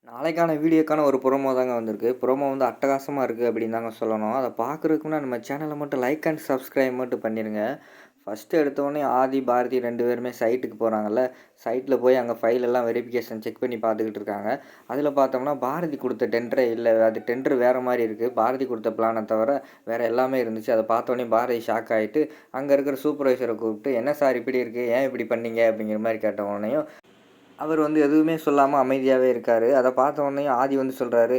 நாளைக்கான வீடியோக்கான ஒரு ப்ரோமோ தாங்க வந்திருக்கு. ப்ரோமோ வந்து அட்டகாசமா இருக்கு அப்படின்னு தாங்க சொல்லணும். அத பார்க்குறதுக்கு முன்னாடி நம்ம சேனல மட்டும் லைக் அண்ட் சப்ஸ்கிரைப் மட்டும் பண்ணிருங்க. ஃபர்ஸ்ட்டு எடுத்தோனே ஆதி, பாரதி 2 பேருமே சைட்டுக்கு போறாங்கல்ல. சைட்ல போய் அங்க ஃபைல் எல்லாம் வெரிஃபிகேஷன் செக் பண்ணி பார்த்துக்கிட்டு இருக்காங்க. அதில பார்த்தோம்னா பாரதி குடுத்த டெண்டரே இல்ல. அது டெண்டர் வேற மாரி இருக்கு. பாரதி குடுத்த பிளான தவிர வேற எல்லாமே இருந்துச்சு. அத பார்த்தோனே பாரதி ஷாக் ஆயிட்டு, அங்க இருக்கிற சூப்பர்வைசர கூப்பிட்டு, "என்ன சார் இப்படி இருக்கு? ஏன் இப்படி பண்ணீங்க?" அப்படிங்கிற மாரி கேட்ட உடனேயும் அவர் வந்து எதுவுமே சொல்லாம அமைதியாவே இருக்காரு. அத பார்த்த உடனேயும் ஆதி வந்து சொல்றாரு,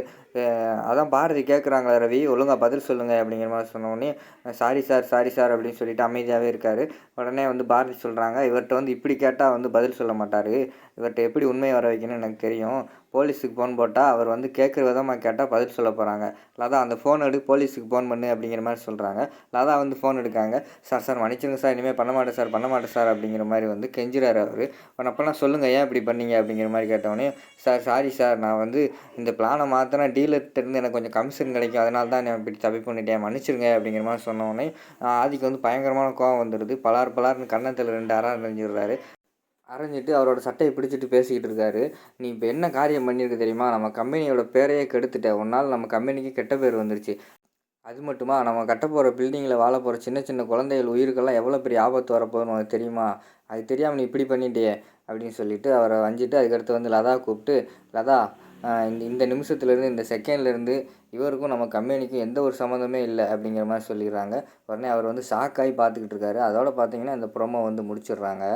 அதான் பாரதி கேட்குறாங்களா ரவி, ஒழுங்கா பதில் சொல்லுங்க." அப்படிங்கிற மாரி சொன்னோனே, "சாரி சார், சாரி சார்." அப்படின்னு சொல்லிட்டு அமைதியாவே இருக்காரு. உடனே வந்து பாரதி சொல்றாங்க, "இவர்ட்ட வந்து இப்படி கேட்டா வந்து பதில் சொல்ல மாட்டாரு. இவர்ட்ட எப்படி உண்மைய வர வைக்கணும்னு எனக்கு தெரியும். போலீஸுக்கு ஃபோன் போட்டா அவர் வந்து கேட்குற விதமா கேட்டா பதில் சொல்ல போறாங்க. லதா அந்த ஃபோன் எடு, போலீஸுக்கு ஃபோன் பண்ணு." அப்படிங்கிற மாரி சொல்றாங்க. லதா வந்து ஃபோன் எடுக்காங்க. "சார் சார் மன்னிச்சிடுங்க சார். இனிமே பண்ண மாட்டேன் சார், பண்ண மாட்டேன் சார்." அப்படிங்கிற மாரி வந்து கெஞ்சுறாரு அவரு. அப்பலாம் சொல்லுங்க ஏன் இப்படி பண்ணீங்க? அப்படிங்கிற மாரி கேட்டோனே, "சார் சாரி சார். நான் வந்து இந்த பிளான மாத்துனா டீலர்ட்டருந்து எனக்கு கொஞ்சம் கமிஷன் கிடைக்கும். அதனால தான் நான் இப்படி தப்பு பண்ணிட்டேன். மன்னிச்சிடுங்க." அப்படிங்கிற மாரி சொன்னோனே, ஆதிக்கு வந்து பயங்கரமான கோவம் வந்துருது. பலார் பலார்ன்னு கன்னத்துல 2 அற அறைஞ்சிடுறாரு. அரைஞ்சிட்டு அவரோட சட்டைய பிடிச்சிட்டு பேசிக்கிட்டு இருக்காரு. "நீ இப்ப என்ன காரியம் பண்ணியிருக்க தெரியுமா? நம்ம கம்பெனியோட பேரையே கெடுத்துட்ட. உன்னால நம்ம கம்பெனிக்கு கெட்ட பேர் வந்துருச்சு. அது மட்டுமா, நம்ம கட்டப்போற பில்டிங்கில வாழப்போற சின்ன சின்ன குழந்தைகள் உயிருக்கெல்லாம் எவ்வளோ பெரிய ஆபத்து வரப்போகுதுன்னு உனக்கு தெரியுமா? அது தெரியாம நீ இப்படி பண்ணிட்டியே!" அப்படின்னு சொல்லிட்டு அவர வஞ்சிட்டு, அதுக்கடுத்து வந்து லதாவ கூப்பிட்டு, "லதா, இந்த இந்த நிமிஷத்துலேருந்து, இந்த செகண்ட்லேருந்து இவருக்கும் நம்ம கம்பெனிக்கும் எந்த ஒரு சம்மந்தமே இல்ல." அப்படிங்கிற மாரி சொல்லிடுறாங்க. உடனே அவர் வந்து ஷாக் ஆயி பார்த்துக்கிட்டு இருக்காரு. அதோட பார்த்தீங்கன்னா, இந்த ப்ரோமோ வந்து முடிச்சிடுறாங்க.